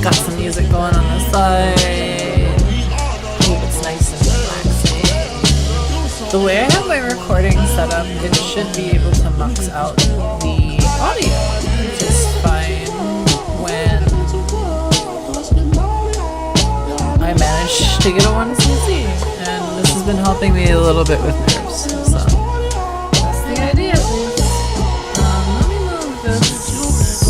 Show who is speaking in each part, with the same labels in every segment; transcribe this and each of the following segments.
Speaker 1: Got some music going on the side. Hope it's nice and relaxing. The way I have my recording set up, it should be able to mux out the audio, which is fine when I manage to get a 1cc. And this has been helping me a little bit with nerves. So that's the idea at least. Let me move this to this.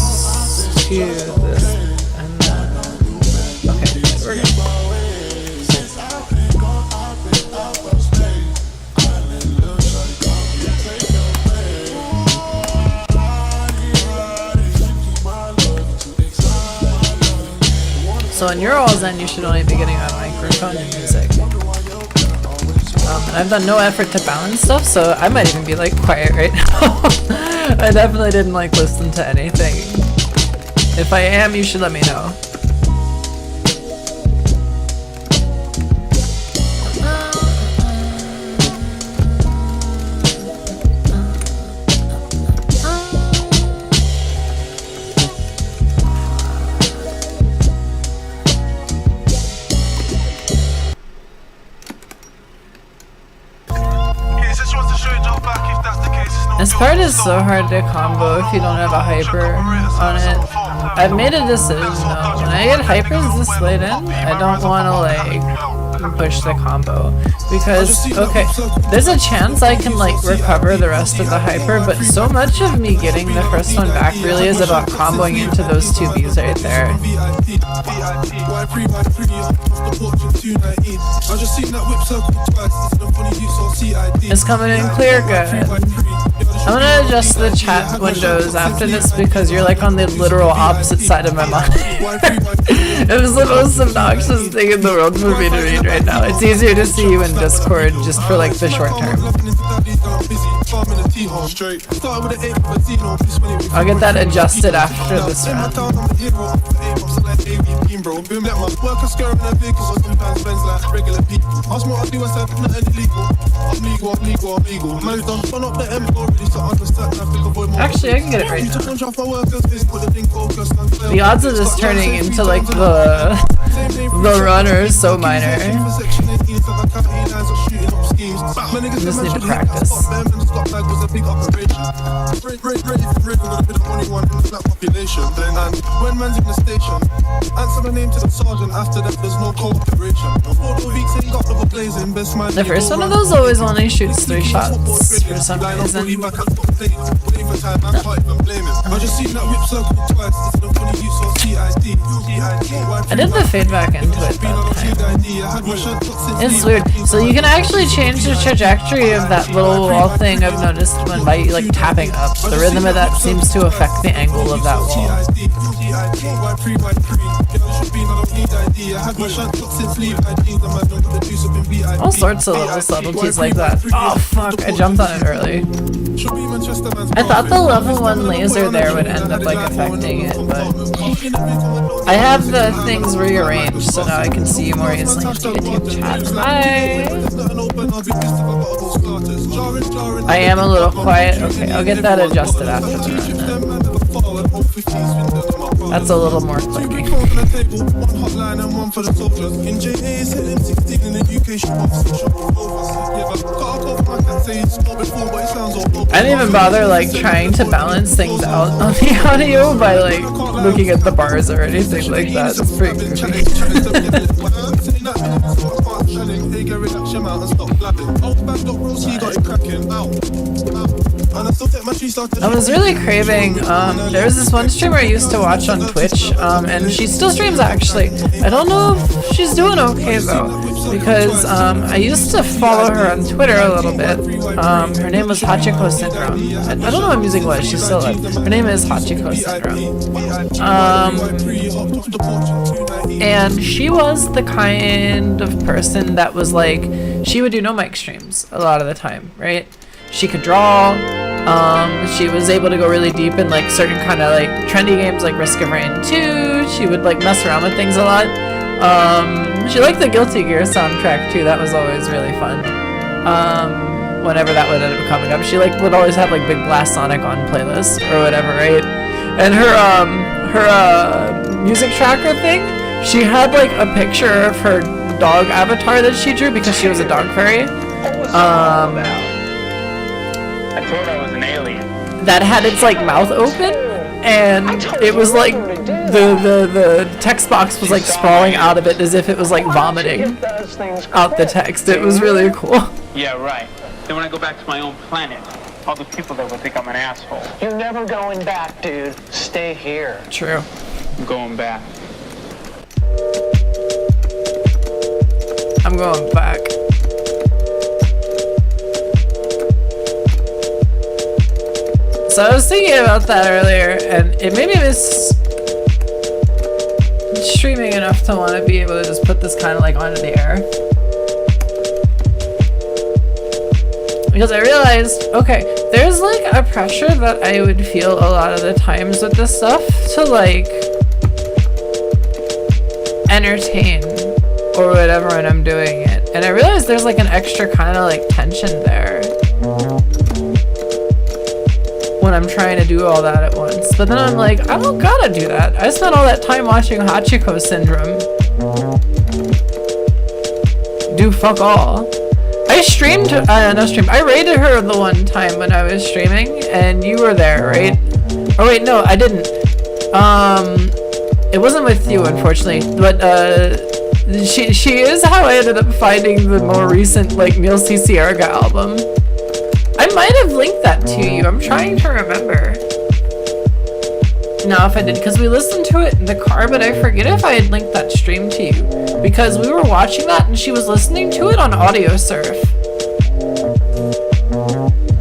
Speaker 1: So when you're all zen, you should only be getting a microphone and music. And I've done no effort to balance stuff, so I might even be like quiet right now. I definitely didn't like listen to anything. If I am, you should let me know. This part is so hard to combo if you don't have a hyper on it. I've made a decision though, when I get hypers this late in, I don't want to like push the combo. Because, okay, there's a chance I can like recover the rest of the hyper, but so much of me getting the first one back really is about comboing into those two Bs right there. It's coming in clear, good. I'm gonna adjust the chat windows after this because you're like on the literal opposite side of my mind. It was the most obnoxious thing in the world for me to read right now. It's easier to see you in Discord just for like the short term. I'll get that adjusted after this round. Actually, I can get it right now. The odds of this turning into like the runner is so minor. I just need to practice. The first one of those always only shoots 3 shots for some reason. I did the fade back into it that time. It's weird. So you can actually change the trajectory of that little wall thing I've noticed when by like tapping up. The rhythm of that seems to affect the angle of that wall. All sorts of little subtleties like that. Oh fuck, I jumped on it early. I thought the level 1 laser there would end up like affecting it, but I have the things rearranged so now I can see you more easily. YouTube chat. Hi! I am a little quiet. Okay, I'll get that adjusted after the run then. That's a little more clicking. I didn't even bother like trying to balance things out on the audio by like looking at the bars or anything like that. It's pretty goofy. I was really craving, there was this one streamer I used to watch on Twitch, and she still streams actually. I don't know if she's doing okay though, because I used to follow her on Twitter a little bit. Her name was Hachiko Syndrome. I don't know what music was, she's still alive. Her name is Hachiko Syndrome. And she was the kind of person that was like, she would do no mic streams a lot of the time, right? She could draw, she was able to go really deep in like certain kind of like trendy games like Risk of Rain 2. She would like mess around with things a lot. She liked the Guilty Gear soundtrack too, that was always really fun. Whenever that would end up coming up, she like would always have like Big Blast Sonic on playlists or whatever, right? And her music tracker thing, she had like a picture of her dog avatar that she drew because she was a dog fairy.
Speaker 2: I thought I was an alien.
Speaker 1: That had its like mouth open, and it was like the text box was like sprawling out of it as if it was like vomiting out the text. It was really cool.
Speaker 2: Yeah, right. Then when I go back to my own planet, all the people there will think I'm an asshole.
Speaker 3: You're never going back, dude. Stay here.
Speaker 1: True.
Speaker 2: I'm going back.
Speaker 1: I'm going back. So I was thinking about that earlier, and it made me miss streaming enough to want to be able to just put this kind of like onto the air. Because I realized, okay, there's like a pressure that I would feel a lot of the times with this stuff to like entertain or whatever when I'm doing it. And I realized there's like an extra kind of like tension there when I'm trying to do all that at once. But then I'm like, I don't gotta do that. I spent all that time watching Hachiko Syndrome do fuck all. I streamed, I raided her the one time when I was streaming, and you were there, right? Oh wait, no, I didn't. It wasn't with you, unfortunately, but she is how I ended up finding the more recent, like, Neil C. Sierra album. I might have linked that to you, I'm trying to remember. No, if I did, because we listened to it in the car, but I forget if I had linked that stream to you. Because we were watching that and she was listening to it on audio surf.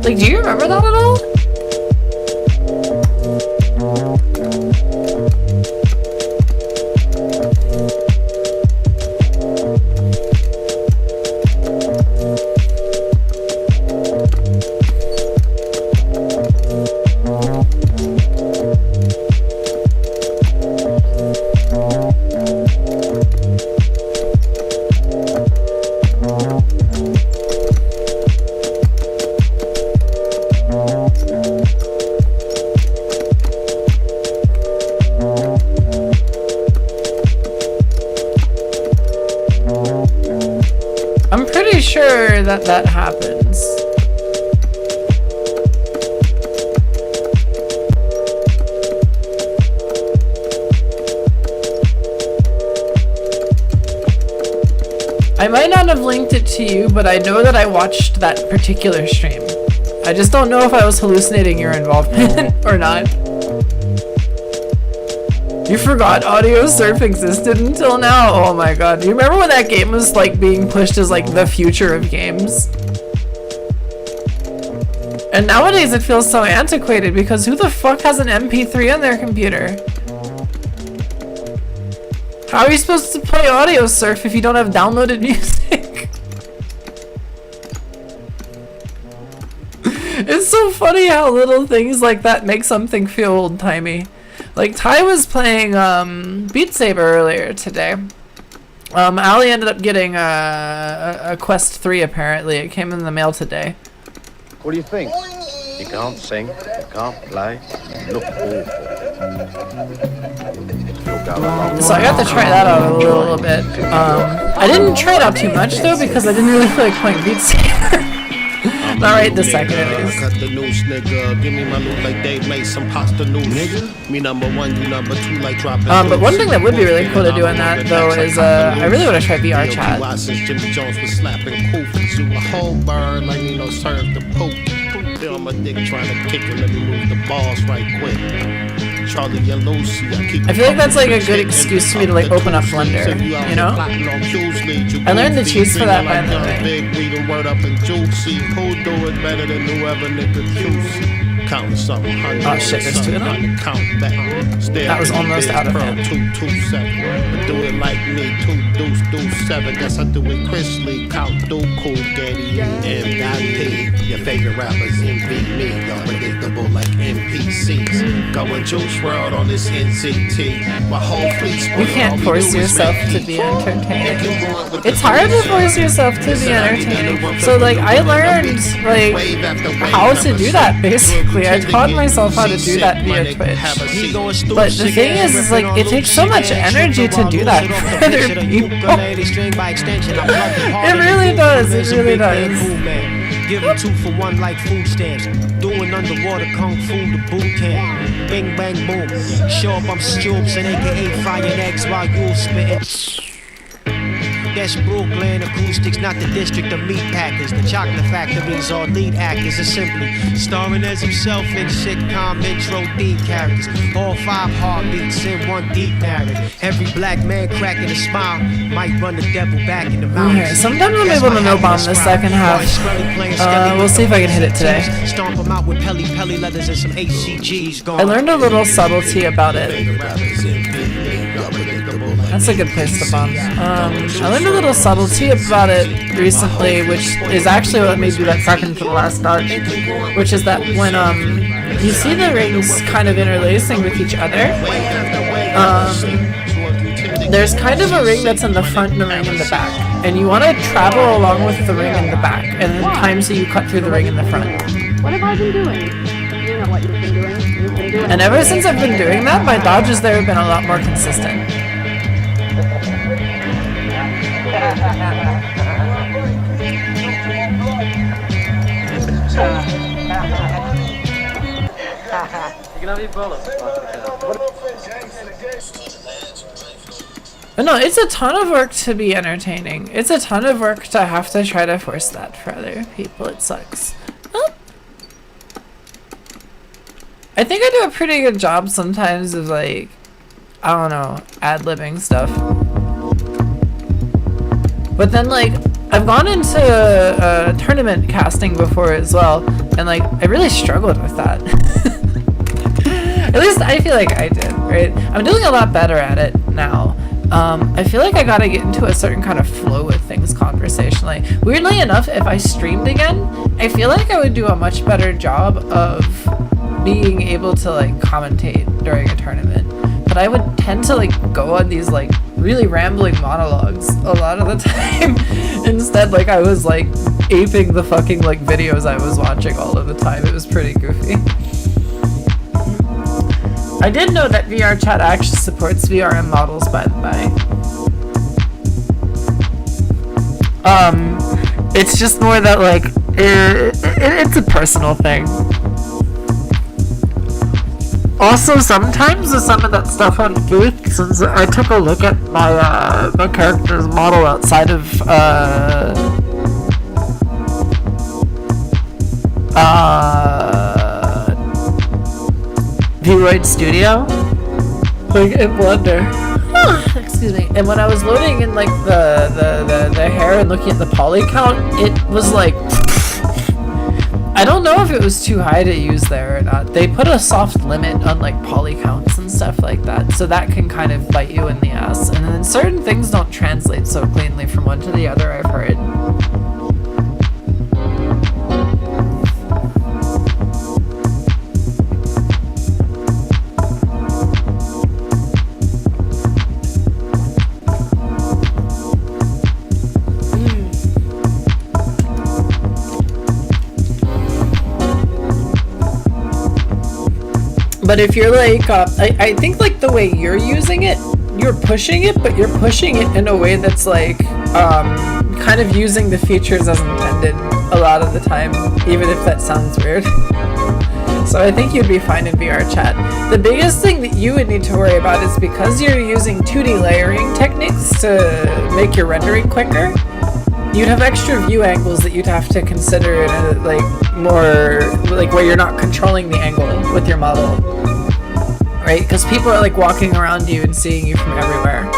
Speaker 1: Like, do you remember that at all? That happens. I might not have linked it to you, but I know that I watched that particular stream. I just don't know if I was hallucinating your involvement or not. You forgot audio surf existed until now? Oh my god. Do you remember when that game was like being pushed as like the future of games? And nowadays it feels so antiquated because who the fuck has an MP3 on their computer? How are you supposed to play audio surf if you don't have downloaded music? It's so funny how little things like that make something feel old-timey. Like, Ty was playing Beat Saber earlier today. Ali ended up getting a Quest 3 apparently. It came in the mail today.
Speaker 4: What do you think? You can't sing, you can't play, you look awful.
Speaker 1: So I got to try that out a little bit. I didn't try it out too much though because I didn't really feel like playing Beat Saber. Not right this second at least.
Speaker 5: Cut the noose, nigga. Give me my loot like they made some pasta noose, nigga. Me number one, you number two, like dropping.
Speaker 1: But one thing that would be really cool to do in that though is I really want to try VR chat.
Speaker 5: Jimmy Jones was slapping cool. You a whole bird like Nino served the poop. Still on my dick trying to kick it. Let me move the balls right quick. Charlie and Lucy,
Speaker 1: I feel like that's like a good excuse for me to like open up Blender, you know? I learned the cheats for that, by the way.
Speaker 5: Big, reading word up and juicy. Who do it better than whoever nigga juicy? Counting something.
Speaker 1: Oh shit, there's two of them?
Speaker 5: Count back.
Speaker 1: That was almost out of hand.
Speaker 5: 227. Do it like me, 2-7. Guess I do it Chris Lee. Count do cool Getty. M.P. Your favorite rappers envy me. Y'all predictable like NPCs. Going Juice World on this NCT. My whole fleet's
Speaker 1: You can't force yourself to be entertaining. It's hard to force yourself to be entertaining. So like I learned like how to do that basically. I taught myself how to do that via Twitch. But the thing is like it takes so much energy to do that for other people. It really does. It really does.
Speaker 6: Give them 2 for 1 like food stamps. Doing underwater kung fu to boot camp. Bing bang boom. Show up, I'm Stoops and AKA frying eggs while you spitting. That's Brooklyn acoustics, not the district of meat packers. The chocolate factories are lead actors are simply starring as himself in sitcom intro theme characters. All 5 heartbeats in 1 deep narrative. Every black man cracking a smile might run the devil back in the mouth.
Speaker 1: Okay, sometimes I'm able to no bomb the second half. We'll see if I can hit it today.
Speaker 6: Stomp him out with Pelly leathers and some HCGs.
Speaker 1: I learned a little subtlety about it. That's a good place to bomb. I learned a little subtlety about it recently, which is actually what made me that second for the last dodge. Which is that when you see the rings kind of interlacing with each other, there's kind of a ring that's in the front and a ring in the back. And you want to travel along with the ring in the back, and then times that you cut through the ring in the front.
Speaker 7: What have I been doing? You know what you've been doing. You've been doing.
Speaker 1: And ever since I've been doing that, my dodges there have been a lot more consistent. But no, it's a ton of work to be entertaining. It's a ton of work to have to try to force that for other people. It sucks. Oh. I think I do a pretty good job sometimes of like, I don't know, ad-libbing stuff. But then like, I've gone into tournament casting before as well, and like, I really struggled with that. At least I feel like I did, right? I'm doing a lot better at it now. I feel like I gotta get into a certain kind of flow with things conversationally. Weirdly enough, if I streamed again, I feel like I would do a much better job of being able to like commentate during a tournament. But I would tend to like go on these like really rambling monologues a lot of the time. Instead, like I was like aping the fucking like videos I was watching all of the time. It was pretty goofy. I did know that VR chat actually supports VRM models, by the by. It's just more that like it's a personal thing. Also, sometimes with some of that stuff on Booth, since I took a look at my my character's model outside of V-Roid Studio, like in Blender. Excuse me. And when I was loading in like the hair and looking at the poly count, it was like, I don't know if it was too high to use there or not. They put a soft limit on like poly counts and stuff like that, so that can kind of bite you in the ass. And then certain things don't translate so cleanly from one to the other, I've heard. But if you're like, I think like the way you're using it, you're pushing it, but you're pushing it in a way that's like, kind of using the features as intended a lot of the time, even if that sounds weird. So I think you'd be fine in VR chat. The biggest thing that you would need to worry about is because you're using 2D layering techniques to make your rendering quicker, you'd have extra view angles that you'd have to consider in a, like more like where you're not controlling the angle with your model, right? Because people are like walking around you and seeing you from everywhere.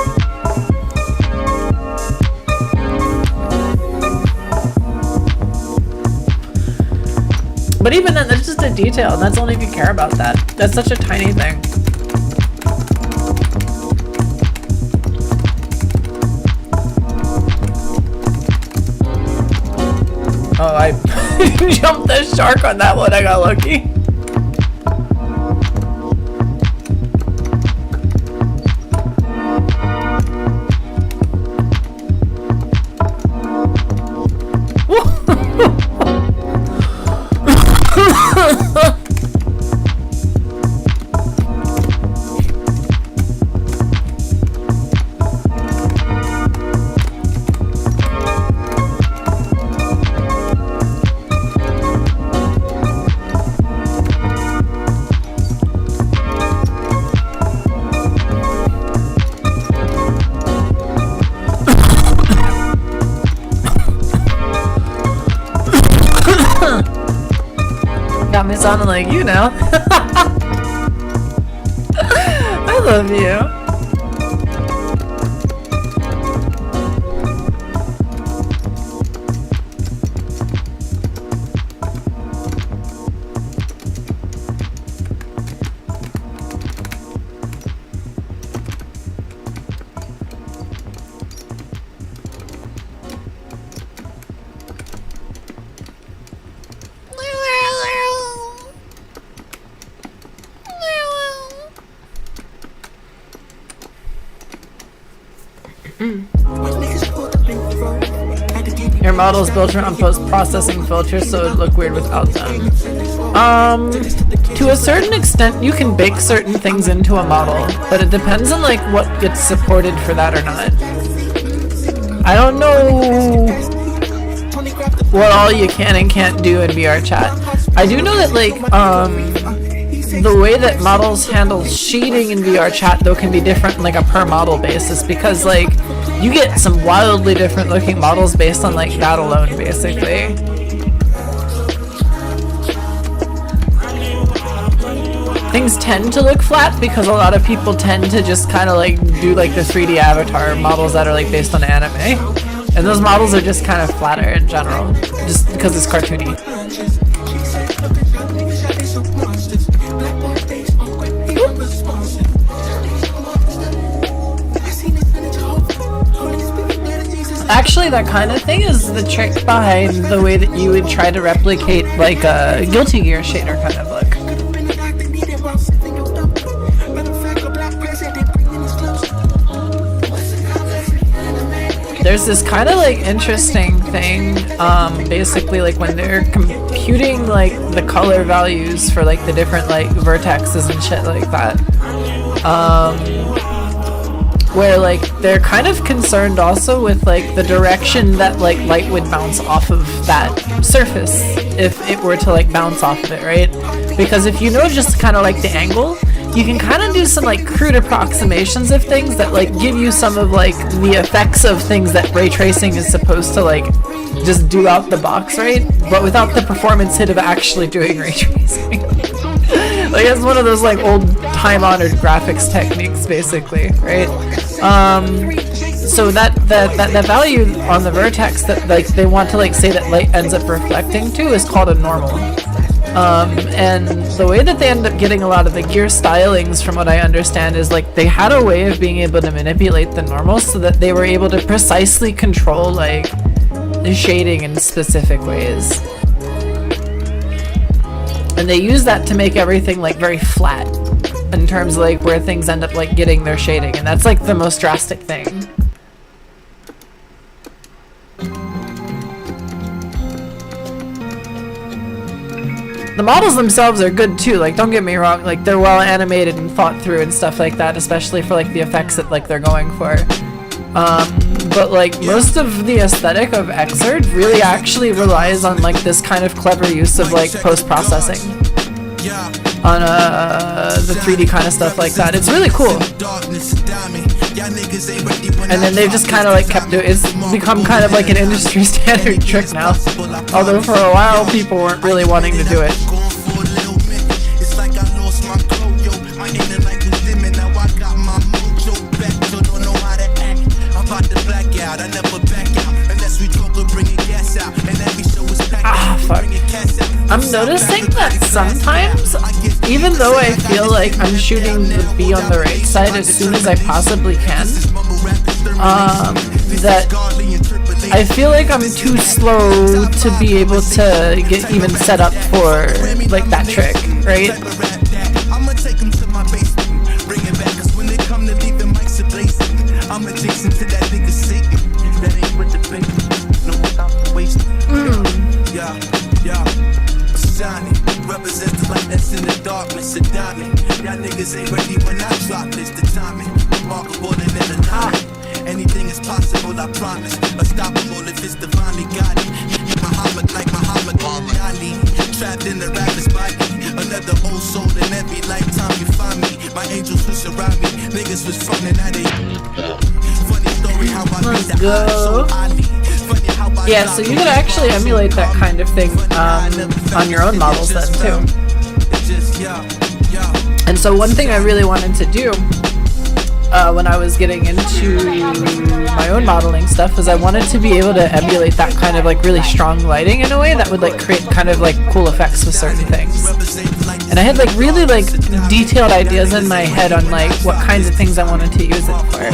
Speaker 1: But even then, that's just a detail, and that's only if you care about that. That's such a tiny thing. Oh, I jumped the shark on that one. I got lucky. Got me sounding like you now. I love you. Your model is built around post-processing filters, so it'd look weird without them. To a certain extent, you can bake certain things into a model, but it depends on like what gets supported for that or not. I don't know what all you can and can't do in VR chat. I do know that like the way that models handle shading in VR chat though can be different on like a per model basis, because like you get some wildly different looking models based on like that alone basically. Things tend to look flat because a lot of people tend to just kind of like do like the 3D avatar models that are like based on anime, and those models are just kind of flatter in general just because it's cartoony. Actually, that kind of thing is the trick behind the way that you would try to replicate like a Guilty Gear shader kind of look. There's this kind of like interesting thing, basically like when they're computing like the color values for like the different like vertexes and shit like that. Where like they're kind of concerned also with like the direction that like light would bounce off of that surface if it were to like bounce off of it, right? Because if you know just kind of like the angle, you can kind of do some like crude approximations of things that like give you some of like the effects of things that ray tracing is supposed to like just do out the box, right? But without the performance hit of actually doing ray tracing. Like it's one of those like old time-honored graphics techniques basically, right? So that value on the vertex that like they want to like say that light ends up reflecting to is called a normal. And the way that they end up getting a lot of the gear stylings, from what I understand, is like they had a way of being able to manipulate the normal so that they were able to precisely control like the shading in specific ways. And they use that to make everything like very flat in terms of like where things end up like getting their shading, and that's like the most drastic thing. The models themselves are good too, like don't get me wrong, like they're well animated and thought through and stuff like that, especially for like the effects that like they're going for. But like most of the aesthetic of Xrd really actually relies on like this kind of clever use of like post-processing. on the 3D kind of stuff like that. It's really cool. And then they've just kind of like kept it. It's become kind of like an industry standard trick now. Although for a while people weren't really wanting to do it. Ah, fuck. I'm noticing that sometimes, even though I feel like I'm shooting the bee on the right side as soon as I possibly can, that I feel like I'm too slow to be able to get even set up for like that trick, right?
Speaker 8: Represents the light that's in the darkness of diamond. Y'all niggas ain't ready when I drop this. The timing remarkable than an lie. Anything is possible, I promise. Unstoppable if it's divinely guided. Muhammad like Muhammad Ali. Trapped in the rapper's body. Another old soul in every lifetime you find me. My angels who surround me. Niggas was frontin' at it. Funny story how I
Speaker 1: Let's go. Yeah, so you can actually emulate that kind of thing on your own models then too. And so one thing I really wanted to do when I was getting into my own modeling stuff is I wanted to be able to emulate that kind of like really strong lighting in a way that would like create kind of like cool effects with certain things. And I had like really like detailed ideas in my head on like what kinds of things I wanted to use it for.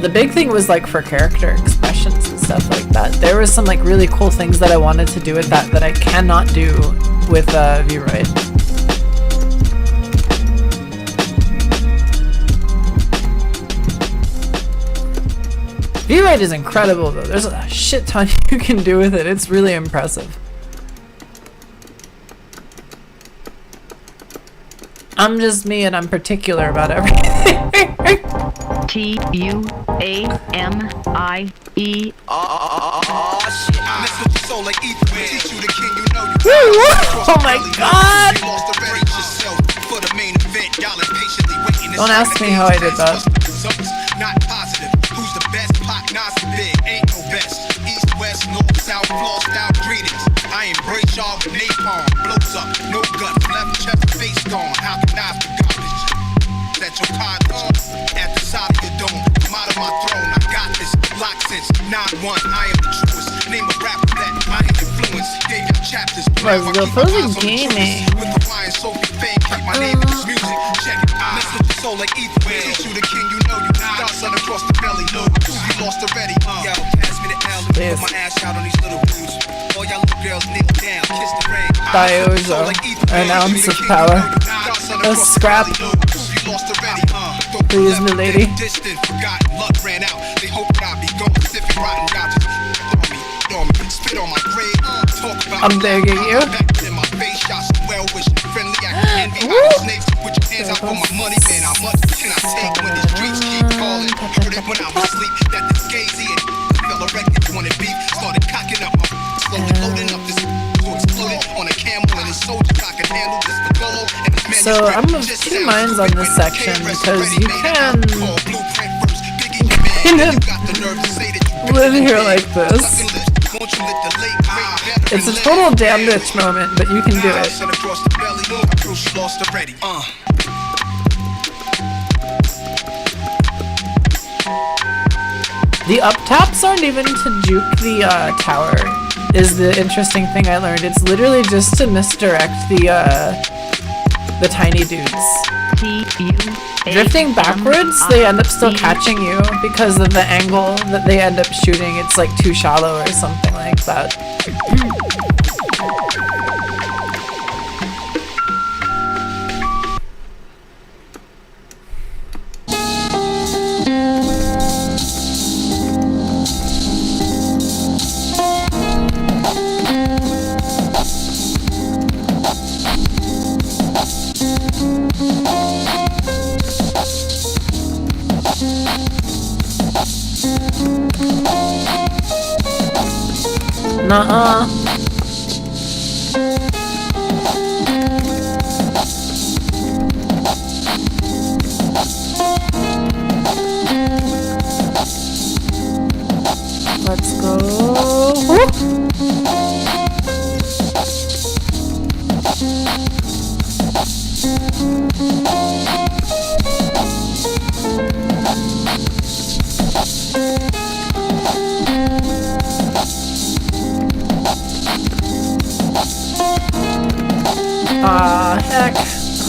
Speaker 1: The big thing was like for character expressions and stuff like that. There was some like really cool things that I wanted to do with that I cannot do with V-Roid. V-Roid is incredible though. There's a shit ton you can do with it. It's really impressive. I'm just me and I'm particular about everything.
Speaker 9: Tuamie.
Speaker 1: Oh my god! Don't ask me how I did that.
Speaker 8: Not positive. Who's the best? Pop, Nas, big. Ain't no best. East, west, north, south, floor style greetings. I embrace y'all with napalm. Blows up, no guts. Left chest, face gone. How can I be garbage? At your cottage, at the side of your dome. I'm out of my throne. I got this. Lock since 9-1. I am the truest. Name a rapper that I influence. Gave you chapters.
Speaker 1: Let's go for the gaming.
Speaker 8: With the Ryan Sophie fame, keep my name in this music. Check it. Listen to soul like ether. Teach you the king, you know you. Start sun across the belly. No, you lost already. Yo, pass me the L. Put my ass out on these little dudes. All y'all little girls kneel down, kiss the ring.
Speaker 1: Daioujou, an ounce of power. A scrap. Please, me lady.
Speaker 8: Distant, forgotten, luck ran out. They hope I be gone. If you rotten, y'all just spit on my grave. Talk about
Speaker 1: I'm begging you.
Speaker 8: In my face, shots well-wishing, friendly, I envy snakes. Put your hands out for my money, man. How much can I take when the streets keep calling? Heard it when I was asleep, that this gazy and fella records wanted beef. Started cocking up my slowly loading up this exploded on a camel and his soldiers I can handle this Pagolo and his man.
Speaker 1: So I'm of two minds on this section because you can kind of live here like this. It's a total damn bitch moment, but you can do it. The up taps aren't even to juke the tower, is the interesting thing I learned. It's literally just to misdirect the tiny dudes. Drifting backwards, they end up still catching you because of the angle that they end up shooting. It's like too shallow or something like that. Nuh-uh.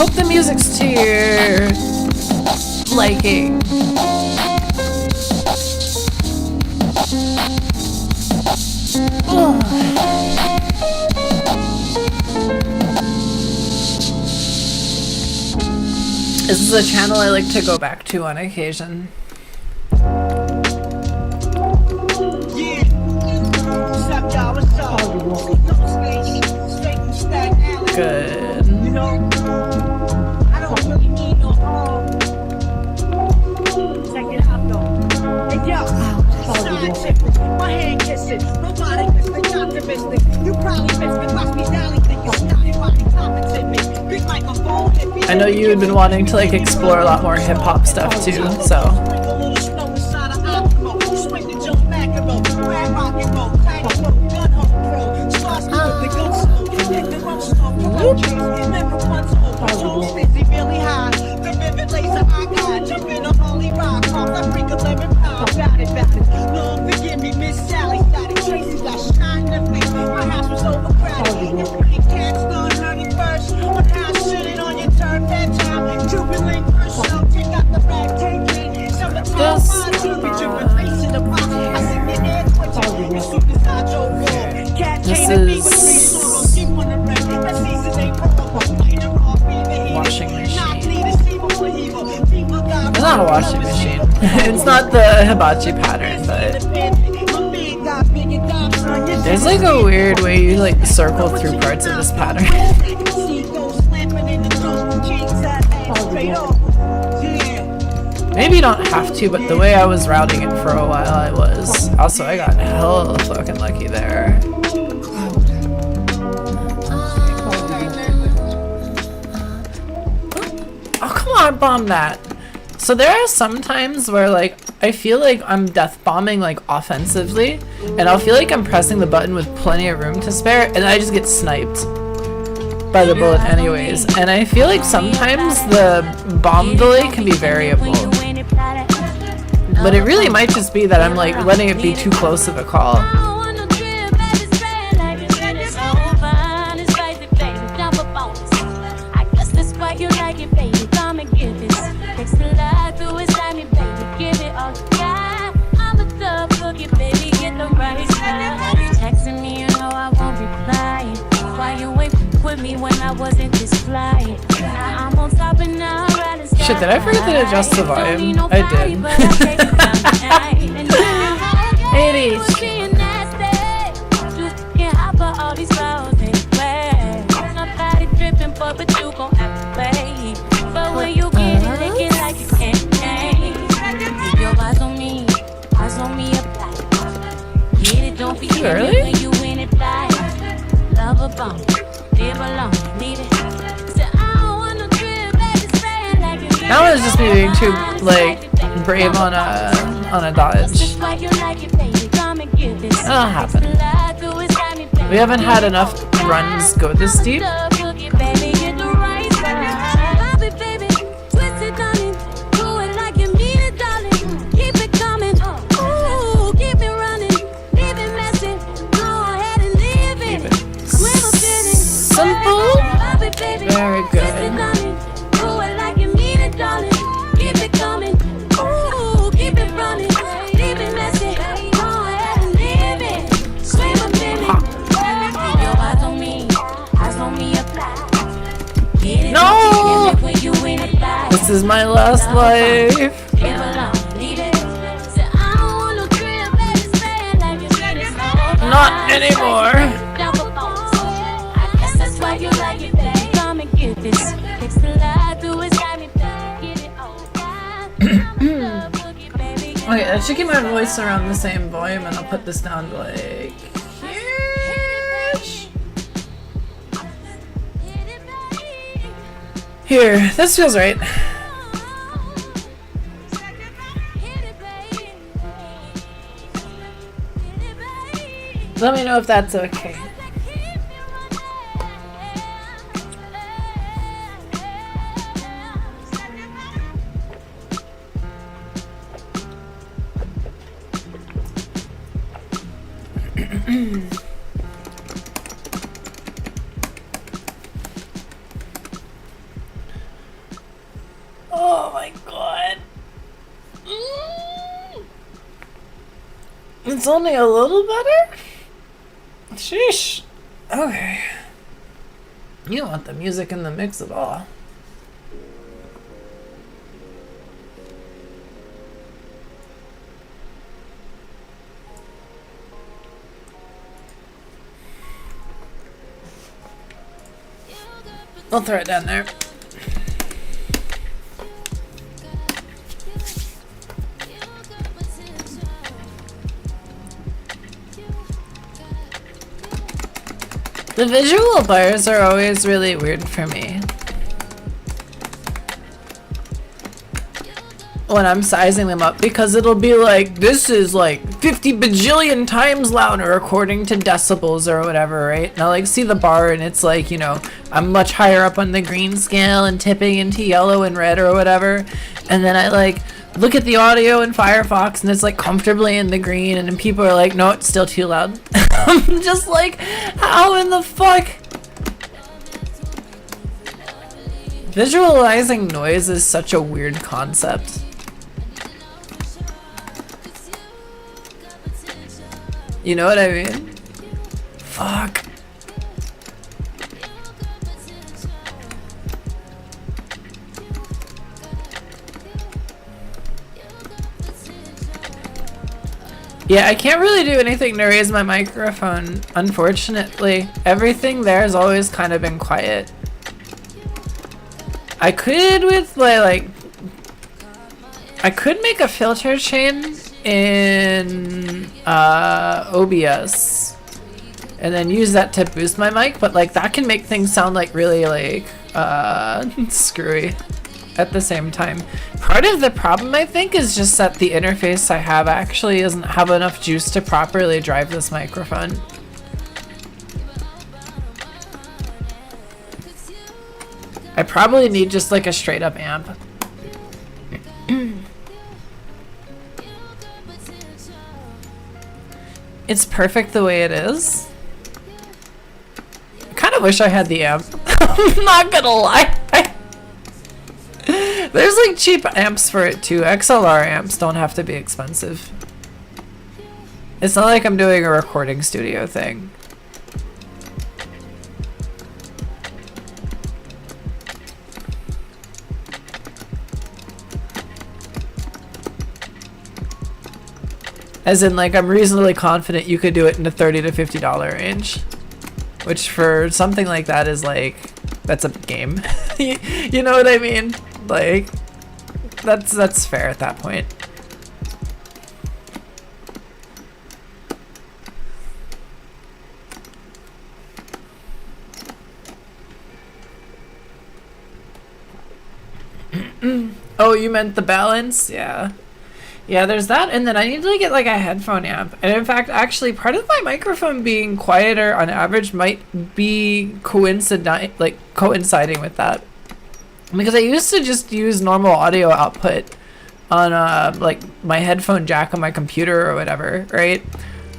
Speaker 1: hope the music's to your liking. This is a channel I like to go back to on occasion. Good.
Speaker 10: I don't really need no home. Check it out though. Hey yo, scientific, my hand kissing. Nobody gets the optimistic. You probably missed me, watch me dally, think you started body competent me. Big microphone.
Speaker 1: I know you had been wanting to like explore a lot more hip hop stuff too, so. This is washing machine. It's not a washing machine. It's not the hibachi pattern, but there's like a weird way you like circle through parts of this pattern. Maybe you don't have to, but the way I was routing it for a while, I was. Also, I got hella fucking lucky there. Oh, come on, bomb that. So there are some times where like, I feel like I'm death bombing like offensively, and I'll feel like I'm pressing the button with plenty of room to spare, and I just get sniped by the bullet anyways. And I feel like sometimes the bomb delay can be variable. But it really might just be that I'm like letting it be too close of a call. Shit, did I forget to adjust the volume? I did. 80s. Too early? That was just me being too like brave on a dodge. That'll happen. We haven't had enough runs go this deep. Simple. Very good. No! This is my last life. Not anymore. Okay, I should keep my voice around the same volume, and I'll put this down to like here. This feels right. Let me know if that's okay. It's only a little better? Sheesh. Okay. You don't want the music in the mix at all. I'll throw it down there. The visual bars are always really weird for me. When I'm sizing them up, because it'll be like, this is like 50 bajillion times louder according to decibels or whatever, right? And I'll like see the bar and it's like, you know, I'm much higher up on the green scale and tipping into yellow and red or whatever. And then I like look at the audio in Firefox and it's like comfortably in the green, and then people are like, no, it's still too loud. I'm just like, how in the fuck? Visualizing noise is such a weird concept. You know what I mean? Fuck. Yeah, I can't really do anything to raise my microphone, unfortunately. Everything there has always kind of been quiet. I could with like I could make a filter chain in OBS and then use that to boost my mic, but like that can make things sound like really like screwy at the same time. Part of the problem, I think, is just that the interface I have actually doesn't have enough juice to properly drive this microphone. I probably need just like a straight up amp. It's perfect the way it is. I kind of wish I had the amp. I'm not gonna lie. There's like cheap amps for it too. XLR amps don't have to be expensive. It's not like I'm doing a recording studio thing. As in, like, I'm reasonably confident you could do it in the $30 to $50 range. Which for something like that is like, that's a game. You know what I mean? Like, that's fair at that point. Oh, you meant the balance? Yeah. Yeah, there's that, and then I need to get like a headphone amp. And in fact, actually, part of my microphone being quieter on average might be coinciding with that. Because I used to just use normal audio output on like my headphone jack on my computer or whatever, right?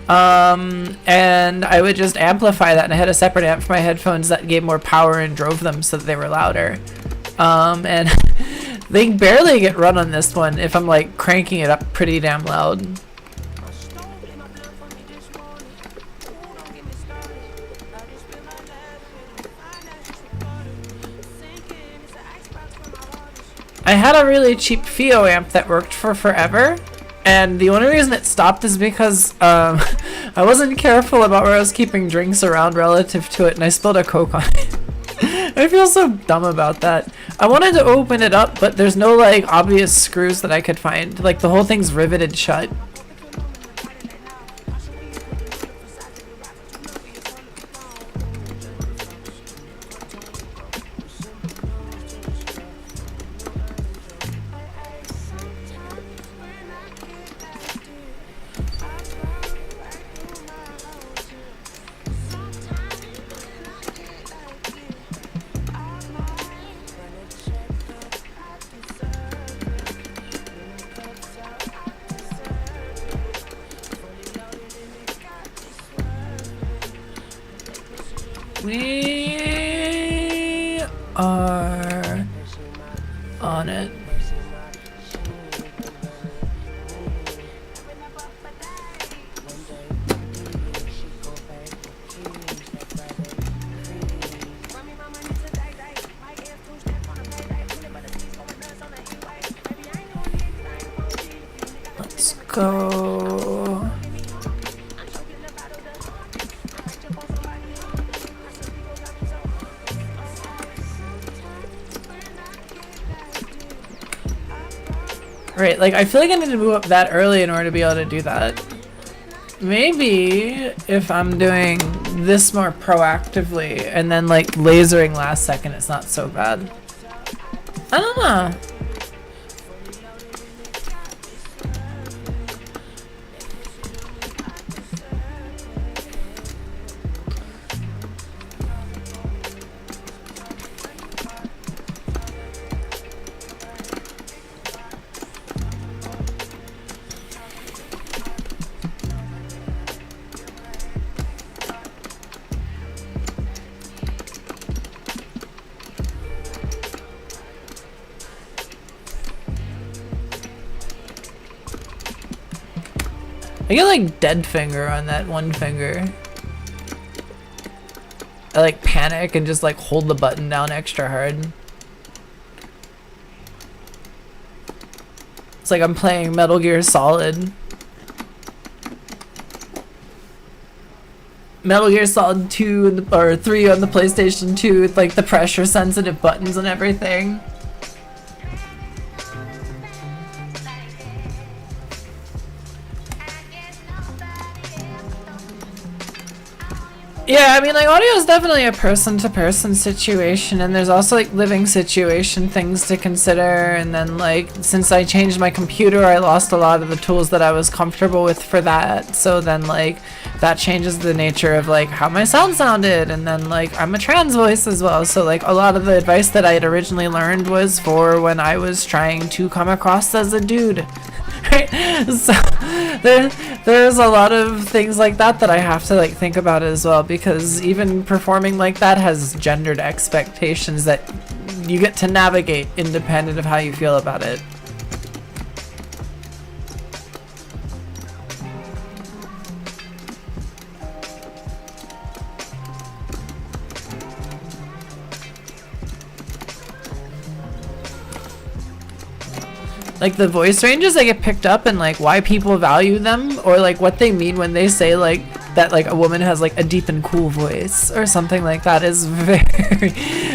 Speaker 1: And I would just amplify that, and I had a separate amp for my headphones that gave more power and drove them so that they were louder. And they barely get run on this one if I'm like cranking it up pretty damn loud. I had a really cheap Fio amp that worked for forever, and the only reason it stopped is because I wasn't careful about where I was keeping drinks around relative to it, and I spilled a Coke on it. I feel so dumb about that. I wanted to open it up, but there's no like obvious screws that I could find. Like the whole thing's riveted shut. We are on it. So... Right, like I feel like I need to move up that early in order to be able to do that. Maybe if I'm doing this more proactively and then like lasering last second, it's not so bad. I don't know. I get like dead finger on that one finger. I like panic and just like hold the button down extra hard. It's like I'm playing Metal Gear Solid. Metal Gear Solid 2 or 3 on the PlayStation 2 with like the pressure sensitive buttons and everything. Yeah, I mean, like, audio is definitely a person-to-person situation, and there's also, like, living situation things to consider, and then, like, since I changed my computer, I lost a lot of the tools that I was comfortable with for that, so then, like, that changes the nature of, like, how my sound sounded, and then, like, I'm a trans voice as well, so, like, a lot of the advice that I had originally learned was for when I was trying to come across as a dude. Right? So there's a lot of things like that that I have to like think about as well, because even performing like that has gendered expectations that you get to navigate independent of how you feel about it. Like the voice ranges that get picked up and like why people value them, or like what they mean when they say like that like a woman has like a deep and cool voice or something like that is very,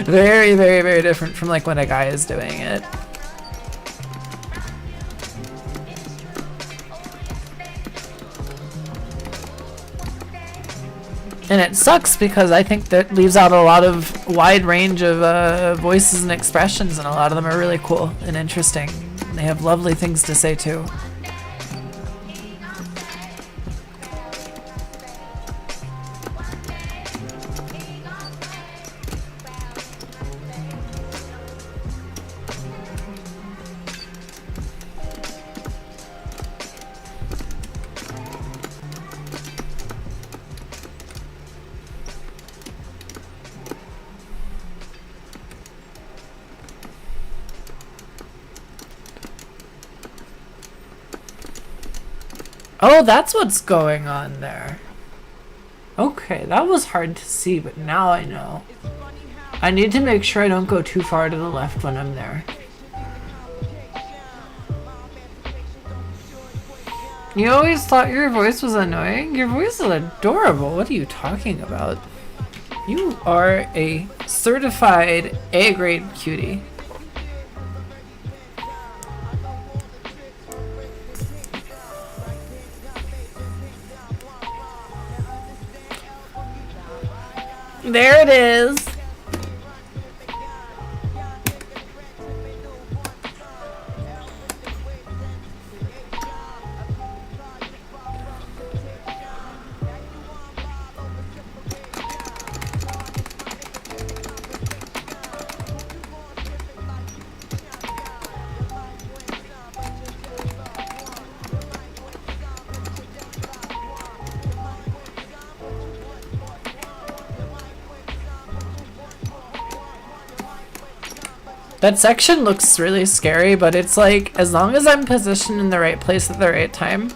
Speaker 1: very, very, very different from like when a guy is doing it. And it sucks because I think that leaves out a lot of wide range of voices and expressions, and a lot of them are really cool and interesting. They have lovely things to say too. Oh, that's what's going on there. Okay, that was hard to see, but now I know. I need to make sure I don't go too far to the left when I'm there. You always thought your voice was annoying? Your voice is adorable. What are you talking about? You are a certified A-grade cutie. There it is. That section looks really scary, but it's like, as long as I'm positioned in the right place at the right time,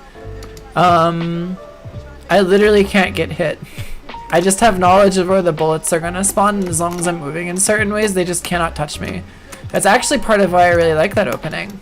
Speaker 1: I literally can't get hit. I just have knowledge of where the bullets are gonna spawn, and as long as I'm moving in certain ways, they just cannot touch me. That's actually part of why I really like that opening.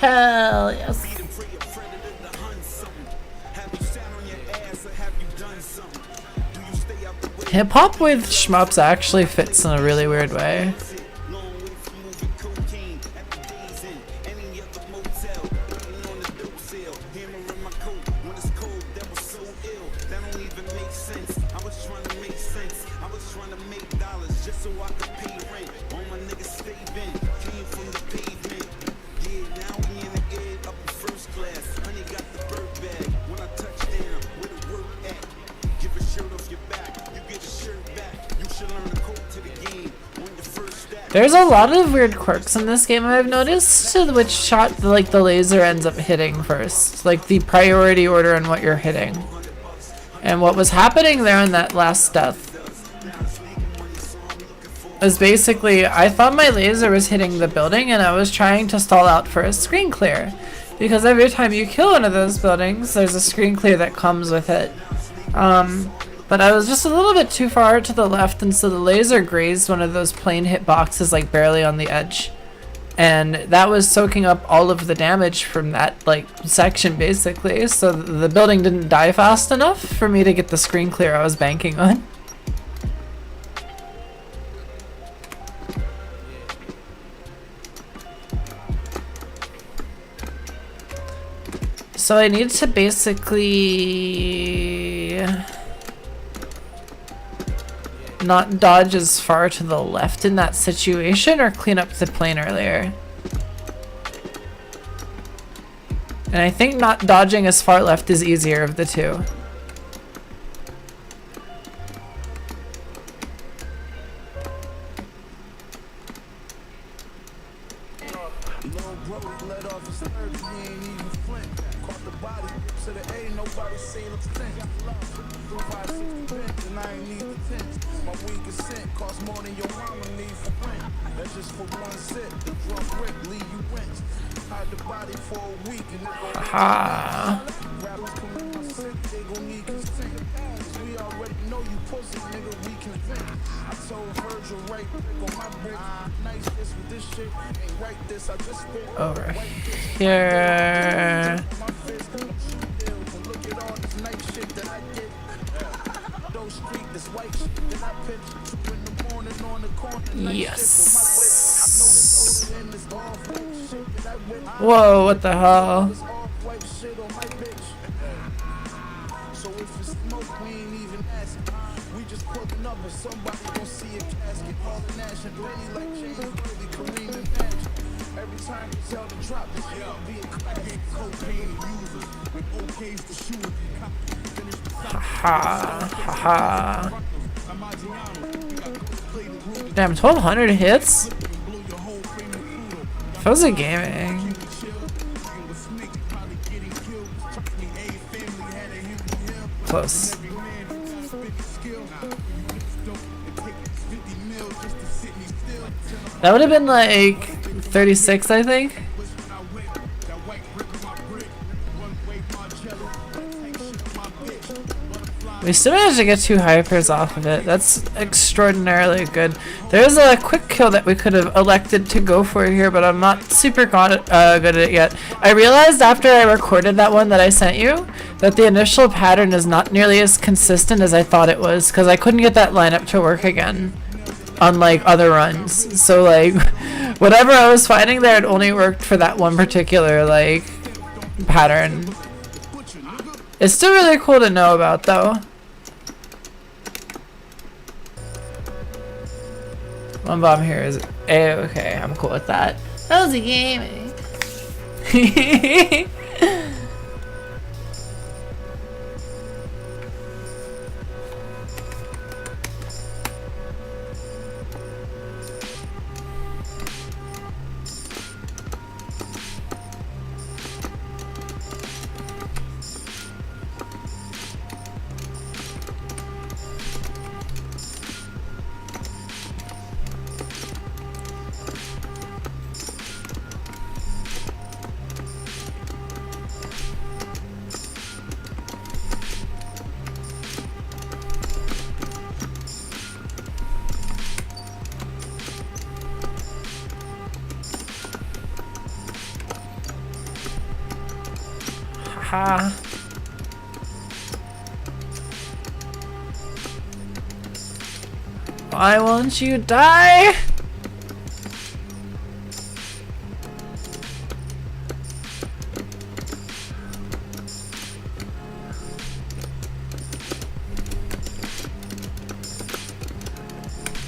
Speaker 1: Hell yes. Hip hop with shmups actually fits in a really weird way. There's a lot of weird quirks in this game I've noticed, which shot like the laser ends up hitting first, like the priority order on what you're hitting. And what was happening there in that last death is basically I thought my laser was hitting the building and I was trying to stall out for a screen clear, because every time you kill one of those buildings there's a screen clear that comes with it. But I was just a little bit too far to the left, and so the laser grazed one of those plane hit boxes like barely on the edge. And that was soaking up all of the damage from that like section basically, so the building didn't die fast enough for me to get the screen clear I was banking on. So I need to basically not dodge as far to the left in that situation or clean up the plane earlier. And I think not dodging as far left is easier of the two. Haha. Over here. Yes. Whoa, what the hell? Haha. Damn, 1200 hits? Fuzzy gaming. Close. That would have been like 36, I think. We still managed to get 2 hypers off of it. That's extraordinarily good. There's a quick kill that we could have elected to go for here, but I'm not super good at it yet. I realized after I recorded that one that I sent you that the initial pattern is not nearly as consistent as I thought it was, because I couldn't get that lineup to work again on like other runs. So like whatever I was fighting there, it only worked for that one particular like pattern. It's still really cool to know about though. One bomb here is A-okay. I'm cool with that. That was a gaming. Ha. Why won't you die?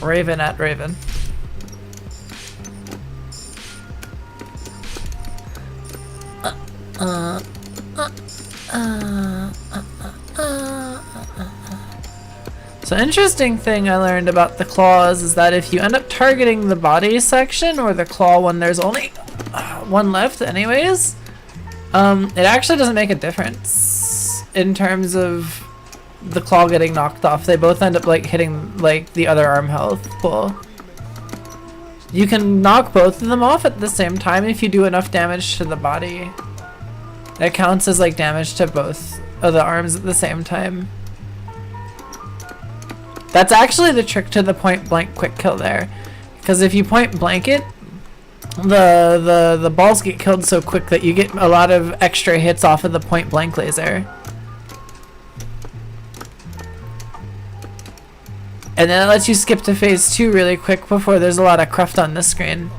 Speaker 1: Raven at Raven. So interesting thing I learned about the claws is that if you end up targeting the body section or the claw when there's only one left anyways, it actually doesn't make a difference in terms of the claw getting knocked off. They both end up like hitting like the other arm health pool. You can knock both of them off at the same time if you do enough damage to the body. That counts as like damage to both of the arms at the same time. That's actually the trick to the point blank quick kill there. Because if you point blank it, the balls get killed so quick that you get a lot of extra hits off of the point blank laser. And then it lets you skip to phase 2 really quick before there's a lot of cruft on the screen.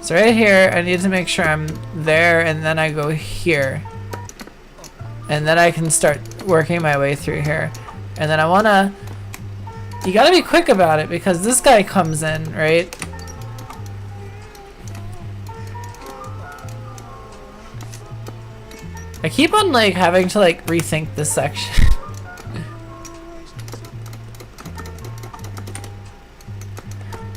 Speaker 1: So right here, I need to make sure I'm there, and then I go here. And then I can start working my way through here. And then I wanna... You gotta be quick about it, because this guy comes in, right? I keep on like having to like rethink this section.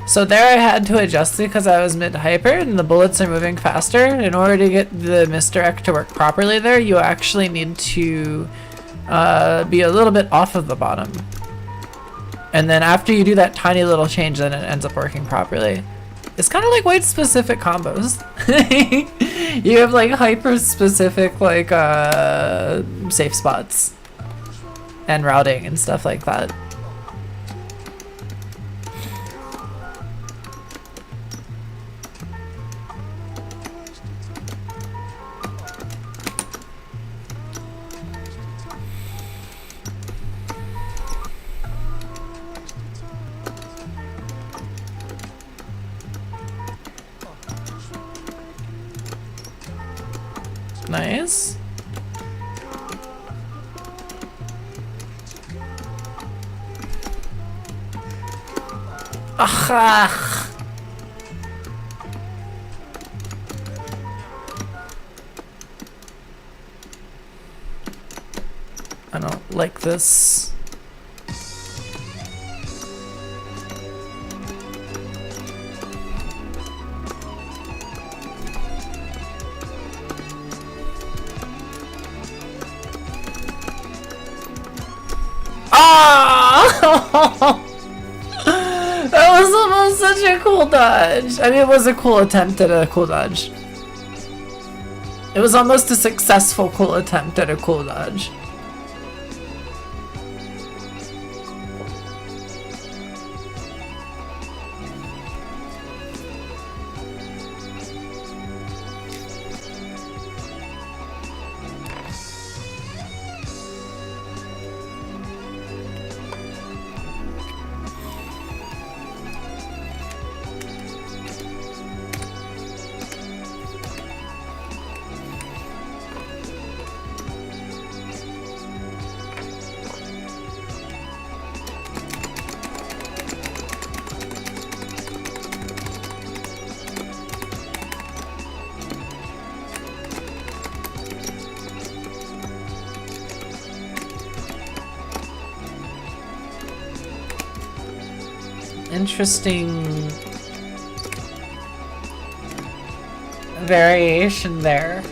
Speaker 1: So there I had to adjust it because I was mid-hyper and the bullets are moving faster. In order to get the misdirect to work properly there, you actually need to be a little bit off of the bottom. And then after you do that tiny little change, then it ends up working properly. It's kind of like weight-specific combos. You have like hyper-specific like safe spots and routing and stuff like that. Nice. Ach. I don't like this. That was almost such a cool dodge. I mean, it was a cool attempt at a cool dodge. It was almost a successful cool attempt at a cool dodge. Interesting variation there.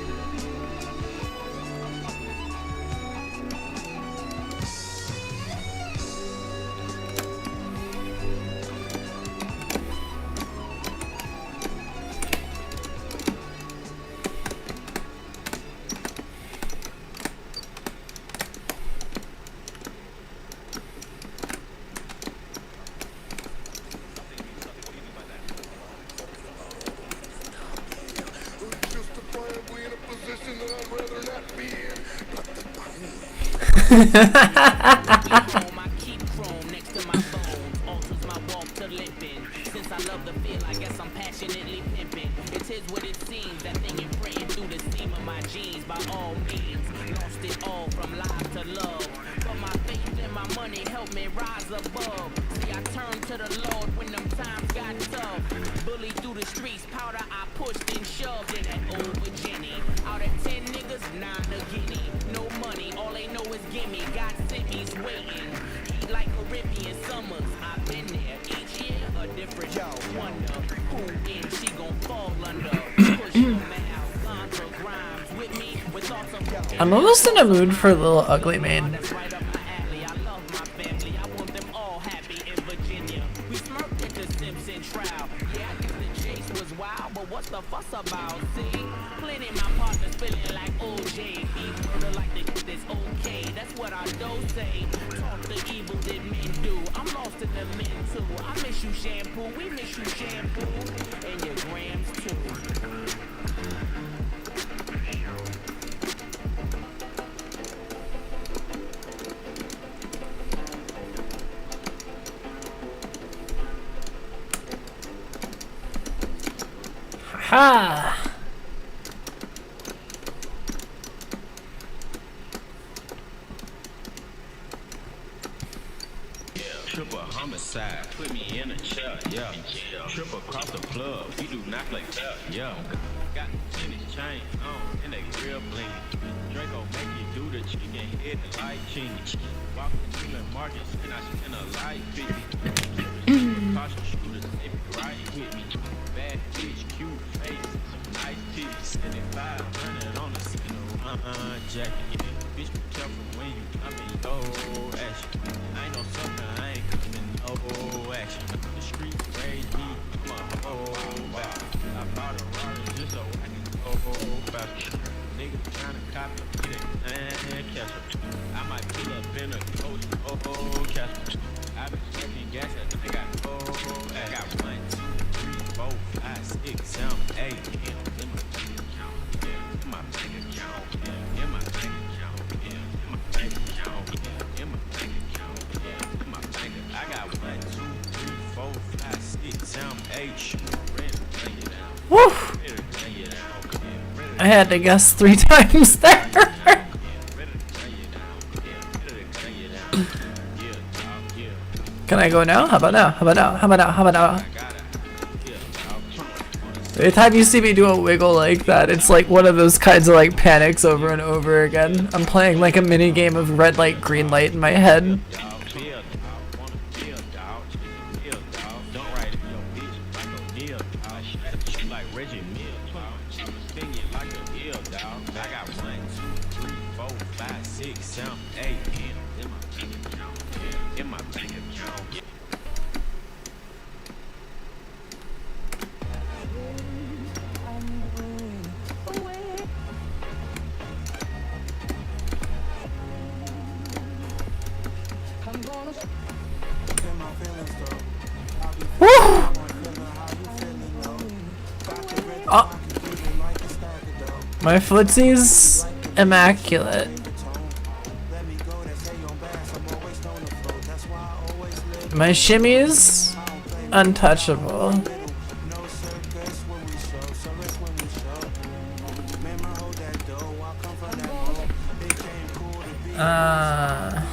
Speaker 10: Since I love the feel, I guess I'm passionately pimping. It is what it seems, that thing is praying through the seam of my jeans. By all means, lost it all from life to love. But my faith and my money helped me rise above. See, I turned to the Lord when them times got tough. Bullied through the streets, powder I pushed and shoved in that old Virginia. Out of 10 niggas, 9 a guinea. No money, all they know is gimme. Got cities waiting. Eat like Caribbean summers, I've been there. Each year a different wonder. Who in she gon' fall under? Push your mouth, Sandra Grimes with me with thoughts of
Speaker 1: I'm almost in a mood for Little Ugly Mane.
Speaker 10: that's right up my alley. I love my family. I want them all happy in Virginia. We smirked at the Simpson trial. Yeah, I guess the chase was wild, but what's the fuss about? See, plenty my partners feeling like OJ. Be murder like the is okay. That's what I don't say. Talk the evil that men do. I'm lost in the men too. I miss you shampoo. We miss you shampoo. And your grams too.
Speaker 1: Ha!
Speaker 11: Triple homicide, put me in a chair, yeah. Triple across the club, we do not play fair, yeah. Got tennis chain on, and they real bling. Draco make you do the chicken head like cheese. Walk into the market, and I spend a light 50. Caution shooters, they be right with me. Bad bitch, cute face, some nice titties. 7500 on the signal, jacket, yeah. Bitch, be careful when you come in, yo, action. I ain't no sucker, I ain't coming, no action. The street raised me, I'm a whole back. I bought a Rari just so I can go faster. Niggas tryna copy, get it, and catch up. I might pull up in a coach, catch up. I been smoking gas, I got I got 1, 2, 3, 4, 5, 6, 7, 8 in my bank account, yeah. In my bank account, yeah. In my bank account, yeah. In my bank account, yeah. In my bank account, yeah. In my bank account. I got 1, 2, 3, 4, 5, 6, 7, 8. Shoot, ready to bring it down.
Speaker 1: Woo!
Speaker 11: Ready to bring it down.
Speaker 1: I had to guess 3 times there. Can I go now? How about now? How about now? How about now? How about now? Every time you see me do a wiggle like that, it's like one of those kinds of like panics over and over again. I'm playing like a mini game of red light, green light in my head. Oh. My footsie's immaculate. My shimmy's untouchable. Huh.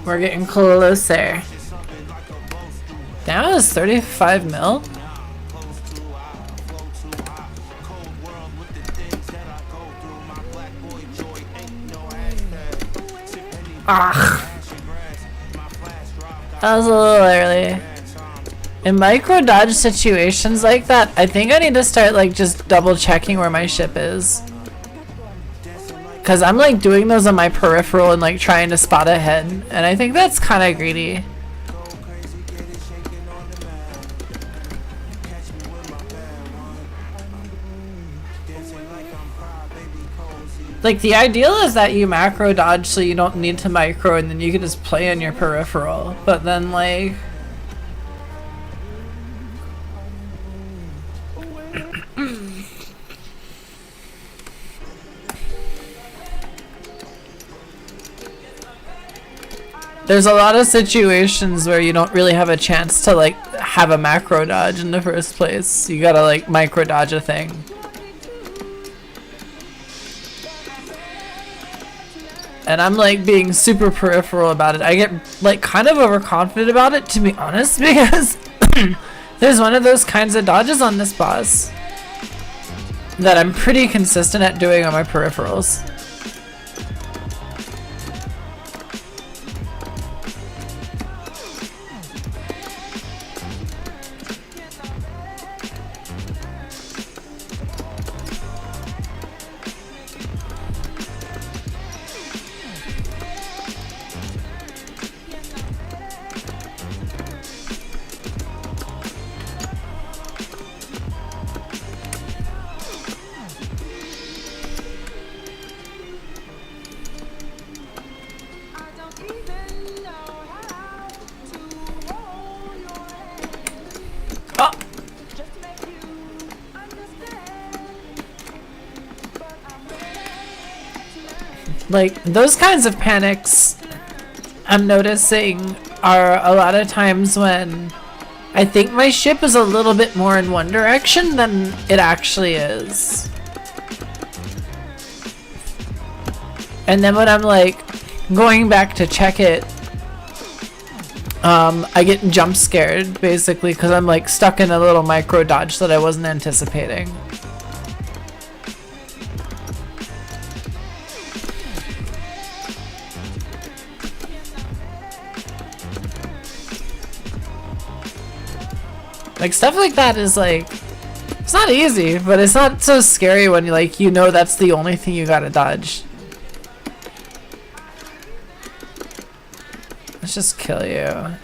Speaker 1: We're getting closer. That was 35 mil? Ah, that was a little early. In micro dodge situations like that, I think I need to start like just double checking where my ship is. Cause I'm like doing those on my peripheral and like trying to spot ahead, and I think that's kind of greedy. Like the ideal is that you macro dodge so you don't need to micro and then you can just play on your peripheral. But then like there's a lot of situations where you don't really have a chance to like have a macro dodge in the first place. You gotta like micro dodge a thing. And I'm like being super peripheral about it. I get like kind of overconfident about it, to be honest, because there's one of those kinds of dodges on this boss that I'm pretty consistent at doing on my peripherals. Like, those kinds of panics I'm noticing are a lot of times when I think my ship is a little bit more in one direction than it actually is. And then when I'm like going back to check it, I get jump scared basically because I'm like stuck in a little micro dodge that I wasn't anticipating. Like, stuff like that is like, it's not easy, but it's not so scary when you like, you know that's the only thing you gotta dodge. Let's just kill you.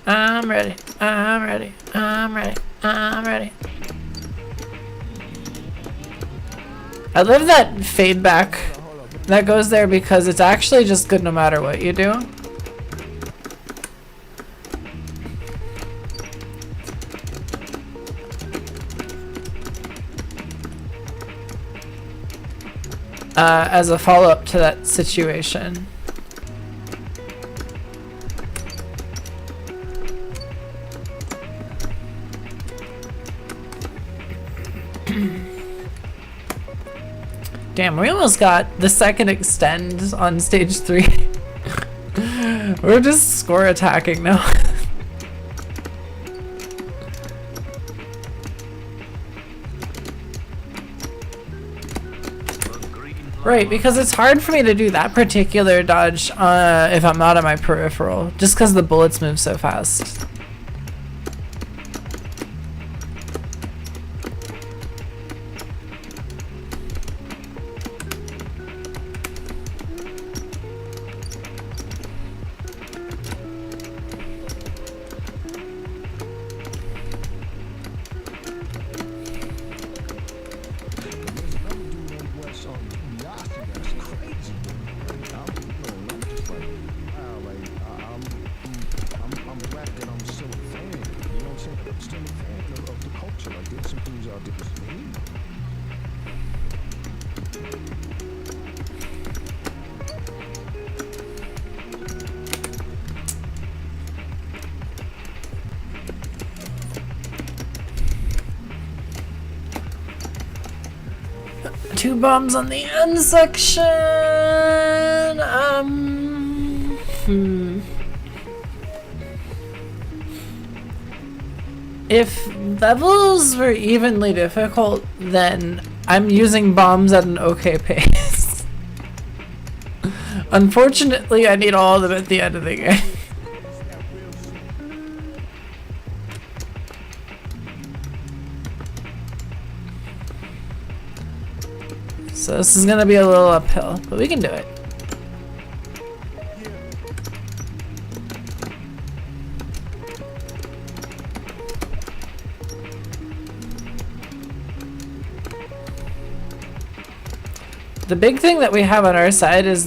Speaker 1: I'm ready, I'm ready, I'm ready, I'm ready. I love that fade back that goes there because it's actually just good no matter what you do. As a follow-up to that situation. Damn, we almost got the second extend on stage 3. We're just score attacking now. Right, because it's hard for me to do that particular dodge if I'm not on my peripheral, just because the bullets move so fast. Two bombs on the end section. If levels were evenly difficult, then I'm using bombs at an okay pace. Unfortunately, I need all of them at the end of the game. So this is gonna be a little uphill, but we can do it. The big thing that we have on our side is